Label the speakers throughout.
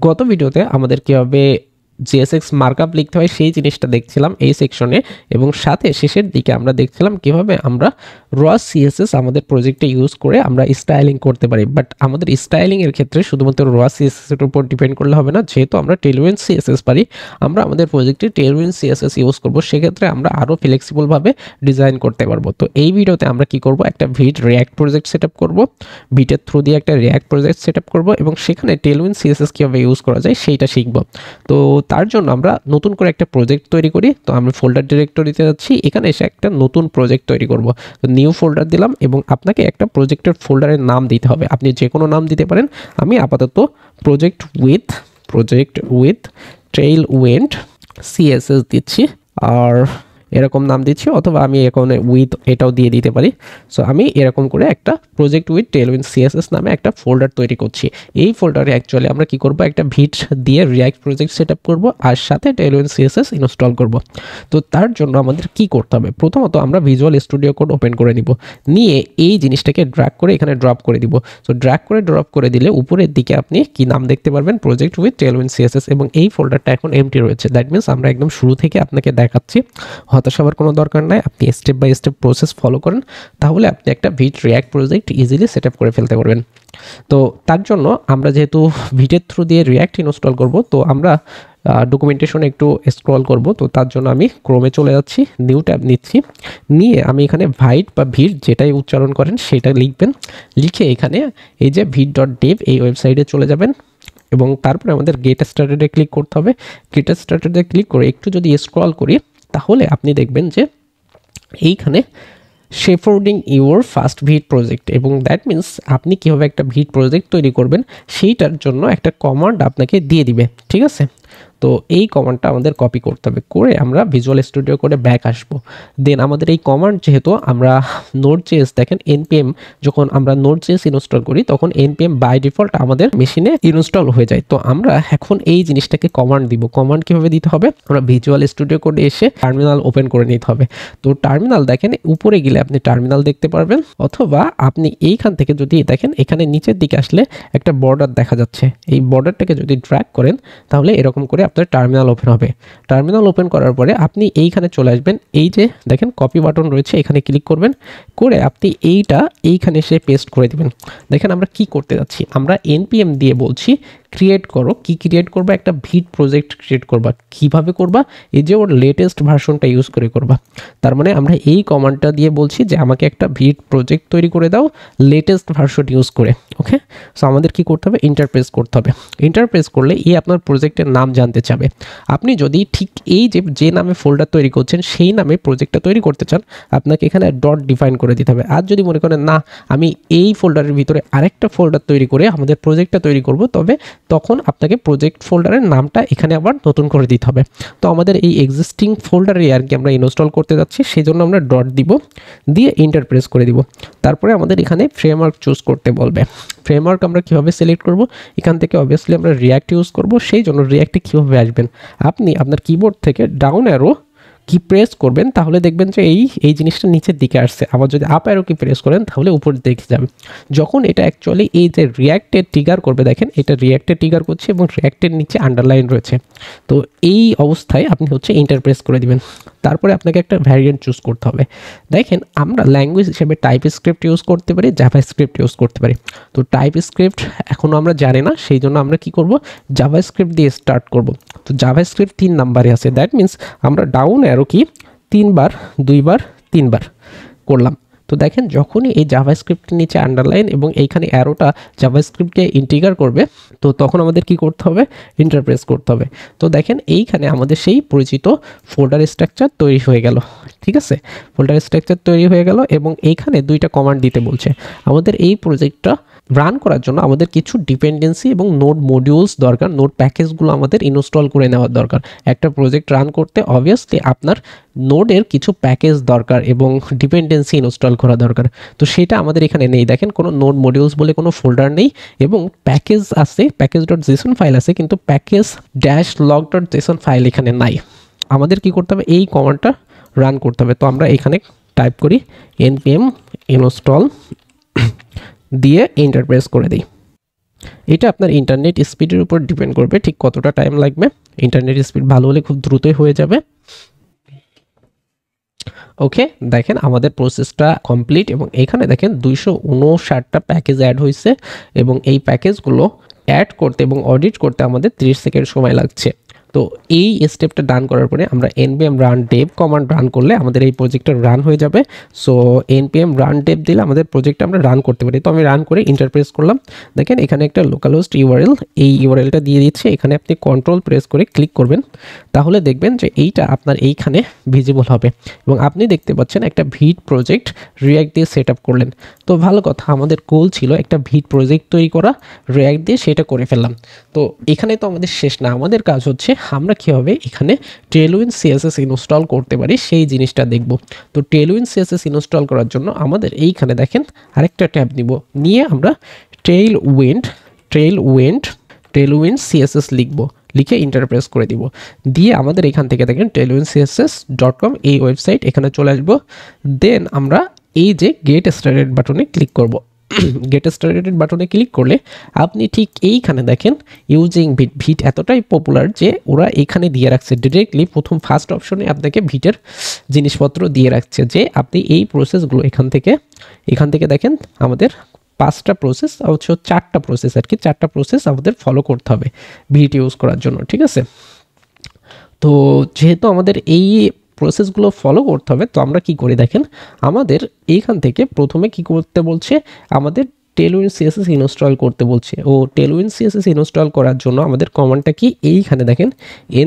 Speaker 1: গত ভিডিওতে আমাদের কিভাবে JSX মার্কআপ লিখতে হয় সেই জিনিসটা দেখছিলাম এই সেকশনে, এবং সাথে শেষের দিকে আমরা দেখছিলাম কিভাবে আমরা র CSS আমাদের প্রজেক্টে ইউজ করে আমরা স্টাইলিং করতে পারি। বাট আমাদের স্টাইলিং এর ক্ষেত্রে শুধুমাত্র র CSS এর উপর ডিপেন্ড করলে হবে না, যেহেতু আমরা টেলউইন্ড CSS পারি, আমরা আমাদের প্রজেক্টে টেলউইন্ড CSS ইউজ করব, সেক্ষেত্রে আমরা আরও ফ্লেক্সিবলভাবে ডিজাইন করতে পারবো। তো এই ভিডিওতে আমরা কি করব, একটা Vite react project set up করবো, ভিটের থ্রু দিয়ে একটা রিয়াক্ট প্রজেক্ট সেট আপ করবো এবং সেখানে টেলউইন্ড CSS কীভাবে ইউজ করা যায় সেইটা শিখবো। তো তার জন্য আমরা নতুন করে একটা প্রজেক্ট তৈরি করি। তো আমরা ফোল্ডার ডিরেক্টরিতে যাচ্ছি, এখানে এসে একটা নতুন প্রজেক্ট তৈরি করব। তো নিউ ফোল্ডার দিলাম এবং আপনাকে একটা প্রজেক্টের ফোল্ডারের নাম দিতে হবে, আপনি যে কোনো নাম দিতে পারেন। আমি আপাতত প্রজেক্ট উইথ টেলউইন্ড CSS দিচ্ছি, আর এরকম নাম দিচ্ছি, অথবা আমি এখানে উইথ এটাও দিয়ে দিতে পারি। সো আমি এরকম করে একটা প্রজেক্ট উইথ টেলউইন্ড CSS নামে একটা ফোল্ডার তৈরি করছি। এই ফোল্ডারে অ্যাকচুয়ালি আমরা কি করব, একটা ভিট দিয়ে রিয়াক্ট প্রজেক্ট সেট আপ করবো আর সাথে টেলউইন্ড CSS ইনস্টল করব। তো তার জন্য আমাদের কি করতে হবে, প্রথমত আমরা ভিজুয়াল স্টুডিও কোড ওপেন করে নিব, নিয়ে এই জিনিসটাকে ড্র্যাগ করে এখানে ড্রপ করে দিব। সো ড্র্যাগ করে ড্রপ করে দিলে উপরের দিকে আপনি কি নাম দেখতে পারবেন, প্রজেক্ট উইথ টেলউইন্ড CSS, এবং এই ফোল্ডারটা এখন এমটি রয়েছে। দ্যাট মিনস আমরা একদম শুরু থেকে আপনাকে দেখাচ্ছি, হতাশ হওয়ার কোনো দরকার নাই। আপনি step by step process follow করেন, তাহলে আপনি একটা Vite react project easily set up করে ফেলতে পারবেন। তো তার জন্য আমরা যেহেতু ভিটের থ্রু দিয়ে রিয়াক্ট ইনস্টল করব, তো আমরা ডকুমেন্টেশনে একটু স্ক্রল করব। তো তার জন্য আমি ক্রোমে চলে যাচ্ছি, নিউ ট্যাব নিচ্ছি, নিয়ে আমি এখানে ভাইট বা ভিট যেটাই উচ্চারণ করেন সেটা লিখবেন, লিখে এখানে এই যে vit.dev এই ওয়েবসাইটে চলে যাবেন এবং তারপরে আমাদের গেট স্টার্টেডে ক্লিক করতে হবে। গেট স্টার্টেডে ক্লিক করে একটু যদি স্ক্রল করি, তাহলে আপনি দেখবেন যে এইখানে শেফোর্ডিং ইউর ফার্স্ট ভিট প্রজেক্ট, এবং দ্যাট মিনস আপনি কীভাবে একটা ভিট প্রজেক্ট তৈরি করবেন সেইটার জন্য একটা কমান্ড আপনাকে দিয়ে দিবে, ঠিক আছে। তো এই কমান্ডটা আমাদের কপি করতে হবে, করে আমরা ভিজুয়াল স্টুডিও করে ব্যাক আসবো। দেন আমাদের এই কমান্ড যেহেতু আমরা Node.js, দেখেন npm যখন আমরা Node.js ইনস্টল করি তখন npm বাই ডিফল্ট আমাদের মেশিনে ইনস্টল হয়ে যায়। তো আমরা এখন এই জিনিসটাকে কমান্ড দিব। কমান্ড কিভাবে দিতে হবে, আমরা ভিজুয়াল স্টুডিও কোডে এসে টার্মিনাল ওপেন করে নিতে হবে। তো টার্মিনাল দেখেন উপরে গেলে আপনি টার্মিনাল দেখতে পারবেন, অথবা আপনি এইখান থেকে যদি দেখেন এখানে নিচের দিকে আসলে একটা বর্ডার দেখা যাচ্ছে, এই বর্ডারটাকে যদি ড্র্যাগ করেন তাহলে এরকম করে আপনার টার্মিনাল ওপেন হবে। টার্মিনাল ওপেন করার পরে আপনি এইখানে চলে আসবেন, এই যে দেখেন কপি বাটন রয়েছে, এখানে ক্লিক করবেন, করে আপনি এইখানে এসে পেস্ট করে দিবেন। দেখেন আমরা কি করতে যাচ্ছি, আমরা npm দিয়ে বলছি ক্রিয়েট করো, কি ক্রিয়েট করবা, একটা ভিট প্রজেক্ট ক্রিয়েট করবা। কিভাবে করবা, এই যে ওর লেটেস্ট ভার্সনটা ইউজ করে করবা। তার মানে আমরা এই কমান্ডটা দিয়ে বলছি যে আমাকে একটা ভিট প্রজেক্ট তৈরি করে দাও লেটেস্ট ভার্সন ইউজ করে। ওকে, সো আমাদের কি করতে হবে, ইন্টারপ্রেস করতে হবে। ইন্টারপ্রেস করলে আপনার প্রজেক্টের নাম জানতে চাবে। আপনি যদি ঠিক এই যে নামে ফোল্ডার তৈরি করছেন সেই নামে প্রজেক্টটা তৈরি করতে চান, আপনাকে এখানে ডট ডিফাইন করে দিতে হবে। আর যদি মনে করেন না আমি এই ফোল্ডারের ভিতরে আরেকটা ফোল্ডার তৈরি করে আমাদের প্রজেক্টটা তৈরি করব, তখন আপনাকে প্রজেক্ট ফোল্ডারের নামটা এখানে আবার নতুন করে দিতে হবে। তো আমাদের এই এক্সিস্টিং ফোল্ডারে আর কি আমরা ইনস্টল করতে যাচ্ছি, সেই জন্য আমরা ডট দিব, দিয়ে ইন্টারপ্রেস করে দিব। তারপরে আমাদের এখানে ফ্রেমওয়ার্ক চুজ করতে বলবে। ফ্রেমওয়ার্ক আমরা কীভাবে সিলেক্ট করব, এখান থেকে অবভিয়াসলি আমরা রিয়াক্ট ইউজ করব। সেই জন্য রিয়াক্টে কীভাবে আসবেন, আপনি আপনার কিবোর্ড থেকে ডাউন অ্যারো কি প্রেস করবেন, তাহলে দেখবেন যে এই জিনিসটা নিচের দিকে আসছে। আবার যদি আপ অ্যারো কি প্রেস করেন তাহলে উপরের দিকে যাবে। যখন এটা অ্যাকচুয়ালি এই যে রিয়াক্টে ট্রিগার করবে, দেখেন এটা রিয়াক্টে ট্রিগার করছে এবং রিয়াক্টের নিচে আন্ডারলাইন রয়েছে। তো এই অবস্থায় আপনি ইন্টারপ্রেস করে দিবেন। তারপরে আপনাকে একটা ভ্যারিয়েন্ট চুজ করতে হবে। দেখেন আমরা ল্যাঙ্গুয়েজ হিসেবে টাইপস্ক্রিপ্ট ইউজ করতে পারি, জাভাস্ক্রিপ্ট ইউজ করতে পারি। তো টাইপস্ক্রিপ্ট এখনও আমরা জানি না, সেই জন্য আমরা কি করব, জাভাস্ক্রিপ্ট দিয়ে স্টার্ট করব। তো জাভাস্ক্রিপ্ট 3 নাম্বারে আছে, দ্যাট মিনস আমরা ডাউন অ্যারো কি 3 বার 2 বার 3 বার করলাম। তো দেখেন যখনই এই জাভাস্ক্রিপ্টের নিচে আন্ডারলাইন এবং এইখানে অ্যারোটা জাভাস্ক্রিপ্টকে ইন্টিগ্রেট করবে, তো তখন আমাদের কি করতে হবে, ইন্টারপ্রেস করতে হবে। তো দেখেন এইখানে আমাদের সেই পরিচিত ফোল্ডার স্ট্রাকচার তৈরি হয়ে গেল, ঠিক আছে। ফোল্ডার স্ট্রাকচার তৈরি হয়ে গেল এবং এইখানে 2টা কমান্ড দিতে বলছে। আমাদের এই প্রজেক্টটা রান করার জন্য আমাদের কিছু ডিপেন্ডেন্সি এবং নোড মডিউলস দরকার, নোড প্যাকেজগুলো আমাদের ইনস্টল করে নেওয়ার দরকার। একটা প্রজেক্ট রান করতে অবভিয়াসলি আপনার নোডের কিছু প্যাকেজ দরকার এবং ডিপেন্ডেন্সি ইনস্টল করা দরকার। তো সেটা আমাদের এখানে নেই, দেখেন কোনো নোড মডিউলস বলে কোনো ফোল্ডার নেই, এবং প্যাকেজ আছে, প্যাকেজ.json ফাইল আছে, কিন্তু প্যাকেজ -log.json ফাইল এখানে নাই। আমাদের কি করতে হবে, এই কমান্ডটা রান করতে হবে। তো আমরা এখানে টাইপ করি npm install দিয়ে ইন্টারপ্রেস করে দিই। এটা আপনার ইন্টারনেট স্পিডের উপর ডিপেন্ড করবে ঠিক কতটা টাইম লাগবে। ইন্টারনেট স্পিড ভালো হলে খুব দ্রুতই হয়ে যাবে। ওকে, দেখেন আমাদের প্রসেসটা কমপ্লিট এবং এখানে দেখেন 259টা প্যাকেজ অ্যাড হয়েছে এবং এই প্যাকেজগুলো অ্যাড করতে এবং অডিট করতে আমাদের 30 সেকেন্ড সময় লাগছে। তো এই স্টেপটা ডান করার পরে আমরা npm run Dave command run করলে আমাদের এই প্রজেক্টটা রান হয়ে যাবে। সো npm রান ডেভ দিলে আমাদের প্রজেক্টটা আমরা রান করতে পারি। তো আমি রান করে ইন্টারপ্রেস করলাম। দেখেন এখানে একটা লোকাল হোস্ট ইউআরএল, এই ইউআরএলটা দিয়ে দিচ্ছে। এখানে আপনি কন্ট্রোল প্রেস করে ক্লিক করবেন, তাহলে দেখবেন যে এইটা আপনার এইখানে ভিজিবল হবে এবং আপনি দেখতে পাচ্ছেন একটা ভিট প্রজেক্ট রিয়াক্ট দিয়ে সেট আপ করলেন। তো ভালো কথা, আমাদের গোল ছিল একটা ভিট প্রজেক্ট তৈরি করা, রিয়াক্ট দিয়ে সেটা করে ফেললাম। তো এখানে তো আমাদের শেষ না, আমাদের কাজ হচ্ছে আমরা কীভাবে এখানে টেলউইন্ড সিএসএস ইনস্টল করতে পারি সেই জিনিসটা দেখব। তো টেলউইন্ড সিএসএস ইনস্টল করার জন্য আমাদের এইখানে দেখেন আরেকটা ট্যাব নিব, নিয়ে আমরা টেলউইন্ড সিএসএস লিখব, লিখে ইন্টারপ্রেস করে দিব। দিয়ে আমাদের এখান থেকে দেখেন tailwindcss.com এই ওয়েবসাইট, এখানে চলে আসবো। দেন আমরা এই যে গেট স্টার্টেড বাটনে ক্লিক করব। গেট স্টার্টেড বাটনে ক্লিক করলে আপনি ঠিক এইখানে দেখেন ইউজিং ভিট এতটাই পপুলার যে ওরা এখানে দিয়ে রাখছে ডিরেক্টলি প্রথম ফার্স্ট অপশনে আপনাকে ভিটের জিনিসপত্র দিয়ে রাখছে যে আপনি এই প্রসেসগুলো এখান থেকে দেখেন আমাদের 5টা প্রসেস হচ্ছে 4টা প্রসেস আর কি, 4টা প্রসেস আমাদের ফলো করতে হবে ভিট ইউজ করার জন্য, ঠিক আছে। তো যেহেতু আমাদের এই প্রসেসগুলো ফলো করতে হবে, তো আমরা কি করি দেখেন আমাদের এইখান থেকে প্রথমে কি করতে বলছে, আমাদের টেলউইন্ড সিএসএস ইনস্টল করতে বলছে। ও টেলউইন্ড সিএসএস ইনস্টল করার জন্য আমাদের কমান্ডটা কি, এইখানে দেখেন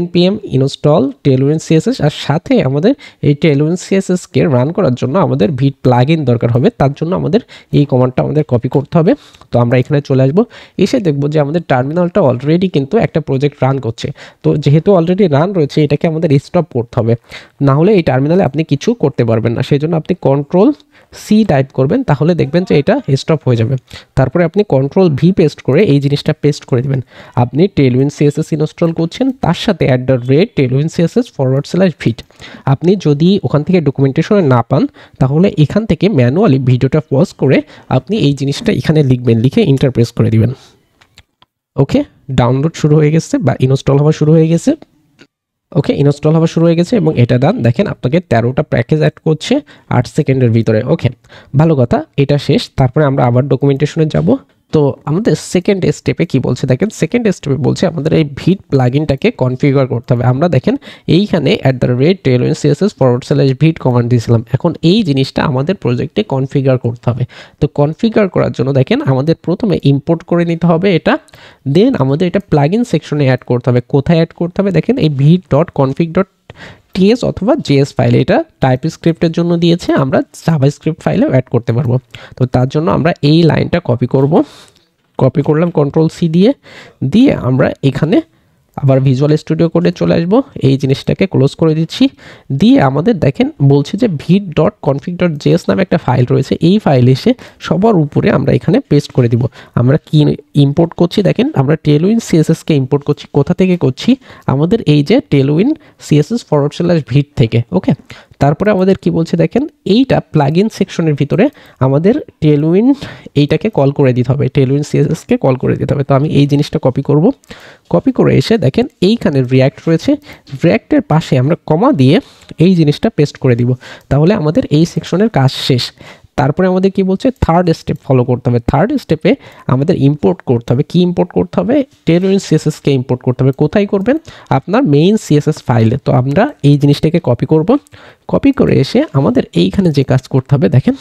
Speaker 1: npm ইনস্টল টেলউইন্ড সিএসএস, আর সাথে আমাদের এই টেলউইন্ড সিএসএসকে রান করার জন্য আমাদের ভিট প্লাগইন দরকার হবে। তার জন্য আমাদের এই কমান্ডটা আমাদের কপি করতে হবে। তো আমরা এখানে চলে আসবো, এসে দেখবো যে আমাদের টার্মিনালটা অলরেডি কিন্তু একটা প্রজেক্ট রান করছে। তো যেহেতু অলরেডি রান রয়েছে এটাকে আমাদের স্টপ করতে হবে, না হলে এই টার্মিনালে আপনি কিছু করতে পারবেন না। সেই জন্য আপনি Ctrl+C টাইপ করবেন, তাহলে দেখবেন যে এটা স্টপ হয়ে যাবে। তারপরে আপনি Ctrl+V পেস্ট করে এই জিনিসটা পেস্ট করে দেবেন। আপনি টেলউইন্ড সিএসএস ইনস্টল করছেন, তার সাথে @tailwindcss/vit। আপনি যদি ওখান থেকে ডকুমেন্টেশনে না পান তাহলে এখান থেকে ম্যানুয়ালি ভিডিওটা পজ করে আপনি এই জিনিসটা এখানে লিখবেন, লিখে ইন্টারপ্রেস করে দিবেন। ওকে, ডাউনলোড শুরু হয়ে গেছে বা ইনস্টল হওয়া শুরু হয়ে গেছে। ওকে, ইনস্টল হওয়া শুরু হয়ে গেছে এবং এটা ডান। দেখেন আপনাকে 13টা প্যাকেজ অ্যাড করছে 8 সেকেন্ডের ভিতরে। ওকে, ভালো কথা, এটা শেষ। তারপরে আমরা আবার ডকুমেন্টেশনে যাব। তো আমাদের সেকেন্ড স্টেপে কি বলছে দেখেন, সেকেন্ড স্টেপে বলছে আমাদের এই ভিট প্লাগইনটাকে কনফিগার করতে হবে। আমরা দেখেন এইখানে @tailwindcss/vit কমান্ড দিয়েছিলাম। এখন এই জিনিসটা আমাদের প্রজেক্টে কনফিগার করতে হবে। তো কনফিগার করার জন্য দেখেন আমাদের প্রথমে ইম্পোর্ট করে নিতে হবে এটা, দেন আমাদের এটা প্লাগইন সেকশনে অ্যাড করতে হবে। কোথায় অ্যাড করতে হবে দেখেন, এই vit.config.ts অথবা js ফাইলে, এটা টাইপস্ক্রিপ্টের জন্য দিয়েছে, আমরা জাভাস্ক্রিপ্ট ফাইলেও অ্যাড করতে পারবো। তো তার জন্য আমরা এই লাইনটা কপি করব, কপি করলাম Ctrl+C দিয়ে আমরা এখানে আবার ভিজুয়াল স্টুডিও কোডে চলে আসবো, এই জিনিসটাকে ক্লোজ করে দিচ্ছি। দিয়ে আমাদের দেখেন বলছে যে vit.config.js নামে একটা ফাইল রয়েছে, এই ফাইল এসে সবার উপরে আমরা এখানে পেস্ট করে দিব। আমরা কি ইম্পোর্ট করছি দেখেন, আমরা টেলউইন্ড সিএসএসকে ইম্পোর্ট করছি। কোথা থেকে করছি, আমাদের এই যে টেলউইন্ড CSS/vit থেকে। ওকে, তারপরে আমাদের কি বলছে দেখেন, এইটা প্লাগইন সেকশনের ভিতরে আমাদের টেলউইন্ড এইটাকে কল করে দিতে হবে, টেলউইন্ড সিএসএসকে কল করে দিতে হবে। তো আমি এই জিনিসটা কপি করব, কপি করে এসে দেখেন এইখানে রিয়াক্ট রয়েছে, রিয়াক্টের পাশে আমরা কমা দিয়ে এই জিনিসটা পেস্ট করে দিব, তাহলে আমাদের এই সেকশনের কাজ শেষ। তারপরে আমাদের কি বলছে, থার্ড স্টেপ ফলো করতে হবে। থার্ড স্টেপে আমাদের ইম্পোর্ট করতে হবে। কি ইম্পোর্ট করতে হবে, টেলউইন্ড সিএসএসকে ইম্পোর্ট করতে হবে। কোথায় করবেন, আপনার মেইন সিএসএস ফাইলে। তো আমরা এই জিনিসটাকে কপি করব, কপি করে এসে আমাদের এইখানে যে কাজ করতে হবে দেখেন,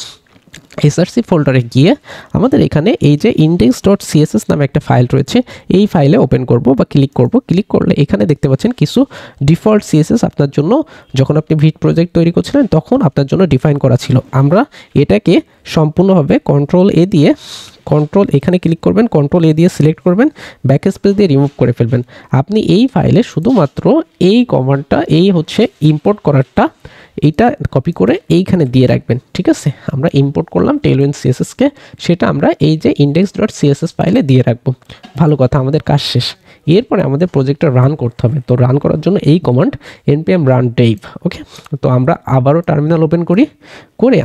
Speaker 1: src ফোল্ডারে গিয়ে আমাদের এখানে এই যে index.css নামে একটা ফাইল রয়েছে, এই ফাইলে ওপেন করব বা ক্লিক করব। ক্লিক করলে এখানে দেখতে পাচ্ছেন কিছু ডিফল্ট সিএসএস আপনার জন্য যখন আপনি ভিট প্রজেক্ট তৈরি করছিলেন তখন আপনার জন্য ডিফাইন করা ছিল। আমরা এটাকে সম্পূর্ণভাবে Ctrl+A দিয়ে এখানে ক্লিক করবেন, Ctrl+A দিয়ে সিলেক্ট করবেন, ব্যাকস্পেস দিয়ে রিমুভ করে ফেলবেন। আপনি এই ফাইলে শুধুমাত্র এই কমান্ডটা, এই হচ্ছে ইম্পোর্ট করারটা, এইটা কপি করে এইখানে দিয়ে রাখবেন, ঠিক আছে। আমরা ইম্পোর্ট করলাম টেলউইন্ড সিএসএসকে, সেটা আমরা এই যে index.css ফাইলে দিয়ে রাখবো। ভালো কথা, আমাদের কাজ শেষ। এরপরে আমাদের প্রজেক্টটা রান করতে হবে। তো রান করার জন্য এই কমান্ড npm run dev। ওকে, তো আমরা আবারও টার্মিনাল ওপেন করে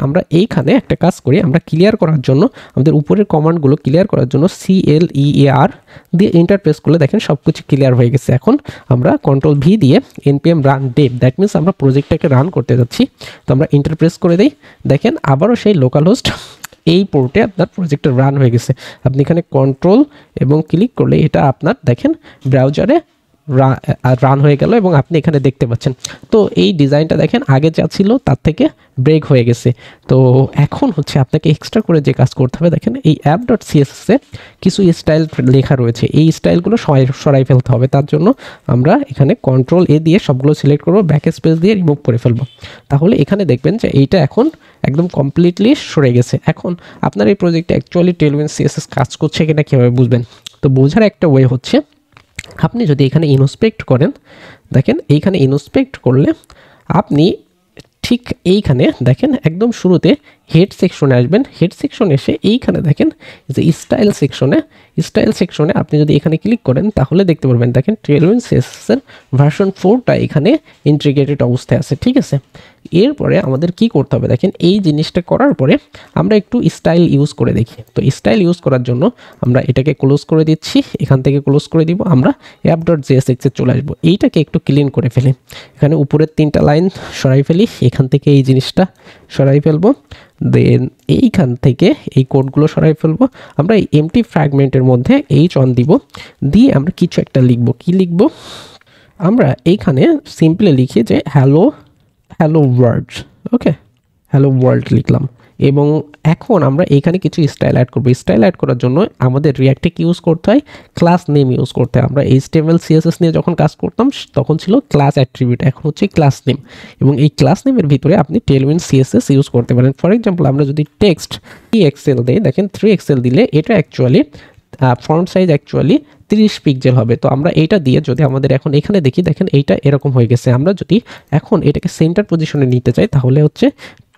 Speaker 1: আমরা এইখানে একটা কাজ করি, আমরা ক্লিয়ার করার জন্য আমাদের উপরের কমান্ডগুলো ক্লিয়ার করার জন্য clear দিয়ে এন্টার প্রেস করলে দেখেন সব কিছু ক্লিয়ার হয়ে গেছে। এখন আমরা কন্ট্রোল ভি দিয়ে npm run dev, that means আমরা প্রজেক্টটাকে রান করতে যাচ্ছি। তো আমরা এন্টার প্রেস করে দিই, দেখেন আবারও সেই লোকাল হোস্ট এই পোর্টে আপনার প্রজেক্টটা রান হয়ে গেছে। আপনি এখানে কন্ট্রোল এবং ক্লিক করলে এটা আপনার দেখেন ব্রাউজারে রান হয়ে গেল এবং আপনি এখানে দেখতে পাচ্ছেন। তো এই ডিজাইনটা দেখেন আগে যা ছিল তার থেকে ব্রেক হয়ে গেছে। তো এখন হচ্ছে আপনাকে এক্সট্রা করে যে কাজ করতে হবে, দেখেন এই app.css এ কিছু স্টাইল লেখা রয়েছে, এই স্টাইলগুলো সরাই ফেলতে হবে। তার জন্য আমরা এখানে কন্ট্রোল এ দিয়ে সবগুলো সিলেক্ট করব, ব্যাক স্পেস দিয়ে রিমুভ করে ফেলবো। তাহলে এখানে দেখবেন যে এইটা এখন একদম কমপ্লিটলি সরে গেছে। এখন আপনার এই প্রজেক্টে অ্যাকচুয়ালি টেলউইন সিএসএস কাজ করছে কিনা কীভাবে বুঝবেন? তো বোঝার একটা ওয়ে হচ্ছে, আপনি যদি এখানে ইনস্পেক্ট করেন, দেখেন এইখানে ইনস্পেক্ট করলে আপনি ঠিক এইখানে দেখেন একদম শুরুতে হেড সেকশনে আসবেন। হেড সেকশন এসে এইখানে দেখেন যে স্টাইল সেকশনে আপনি যদি এখানে ক্লিক করেন তাহলে দেখতে পারবেন দেখেন টেলউইন সিএসএস এর ভার্সন 4টা এখানে ইন্টিগ্রেটেড অবস্থায় আছে। ঠিক আছে, এরপরে আমাদের কি করতে হবে, দেখেন এই জিনিসটা করার পরে আমরা একটু স্টাইল ইউজ করে দেখি। তো স্টাইল ইউজ করার জন্য আমরা এটাকে ক্লোজ করে দিচ্ছি, এখান থেকে ক্লোজ করে দিব, আমরা app.jsx এ চলে আসবো। এইটাকে একটু ক্লিন করে ফেলি, এখানে উপরের 3টা লাইন সরাই ফেলি, এখান থেকে এই জিনিসটা সরাই ফেলবো, দেন এইখান থেকে এই কোডগুলো সরাই ফেলবো। আমরা এই এমটি ফ্র্যাগমেন্টের মধ্যে অন দিব, দিয়ে আমরা কিছু একটা লিখবো। কি লিখবো? আমরা এইখানে সিম্পলি লিখি যে হ্যালো ওয়ার্ল্ড। ওকে, হ্যালো ওয়ার্ল্ড লিখলাম এবং এখন আমরা এইখানে কিছু স্টাইল অ্যাড করবো। স্টাইল অ্যাড করার জন্য আমাদের রিয়াক্টে কি ইউজ করতে হয়? ক্লাস নেম ইউজ করতে হয়। আমরা HTML CSS নিয়ে যখন কাজ করতাম তখন ছিল ক্লাস অ্যাট্রিবিউট, এখন হচ্ছে ক্লাস নেম, এবং এই ক্লাস নেমের ভিতরে আপনি টেলউইন CSS ইউজ করতে পারেন। ফর এক্সাম্পল আমরা যদি টেক্সট 3XL দিই, দেখেন 3XL দিলে এটা actually font size actually 30 pixel হবে। তো আমরা এইটা দিয়ে যদি আমাদের এখন এখানে দেখি, দেখেন এইটা এরকম হয়ে গেছে। আমরা যদি এখন এটাকে সেন্টার পজিশনে নিতে চাই তাহলে হচ্ছে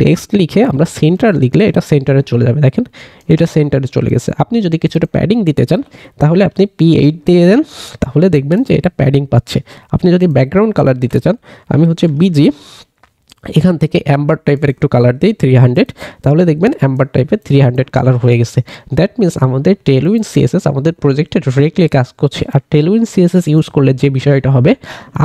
Speaker 1: টেক্সট লিখে আমরা সেন্টার লিখলে এটা সেন্টারে চলে যাবে। দেখেন এটা সেন্টারে চলে গেছে। আপনি যদি কিছুটা প্যাডিং দিতে চান তাহলে আপনি P8 দিয়ে দেন, তাহলে দেখবেন যে এটা প্যাডিং পাচ্ছে। আপনি যদি ব্যাকগ্রাউন্ড কালার দিতে চান, আমি হচ্ছে BG এখান থেকে অ্যাম্বার টাইপের একটু কালার দিই 300, তাহলে দেখবেন অ্যাম্বার টাইপের 300 কালার হয়ে গেছে। দ্যাট মিনস আমাদের টেলউইন সিএসএস আমাদের প্রজেক্টে ডিরেক্টলি কাজ করছে। আর টেলউইন সিএসএস ইউজ করলে যে বিষয়টা হবে,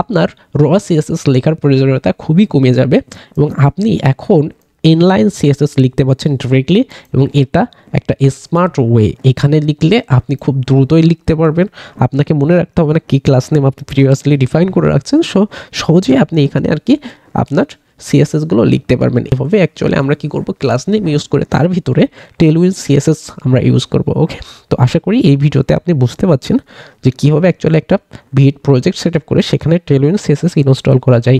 Speaker 1: আপনার র সিএসএস লেখার প্রয়োজনীয়তা খুবই কমে যাবে এবং আপনি এখন ইনলাইন সিএসএস লিখতে পাচ্ছেন ডিরেক্টলি, এবং এটা একটা স্মার্ট ওয়ে। এখানে লিখলে আপনি খুব দ্রুতই লিখতে পারবেন, আপনাকে মনে রাখতে হবে না কি ক্লাস নেম আপনি প্রিভিয়াসলি ডিফাইন করে রাখছেন। সহজেই আপনি এখানে আর কি আপনার সিএসএসগুলো লিখতে পারবেন। এভাবে অ্যাকচুয়ালি আমরা কি করব, ক্লাস নেম ইউজ করে তার ভিতরে টেলউইন সিএসএস আমরা ইউজ করব। ওকে, তো আশা করি এই ভিডিওতে আপনি বুঝতে পারছেন যে কীভাবে অ্যাকচুয়ালি একটা ভিড প্রজেক্ট সেট আপ করে সেখানে টেলউইন সিএসএস ইনস্টল করা যায়।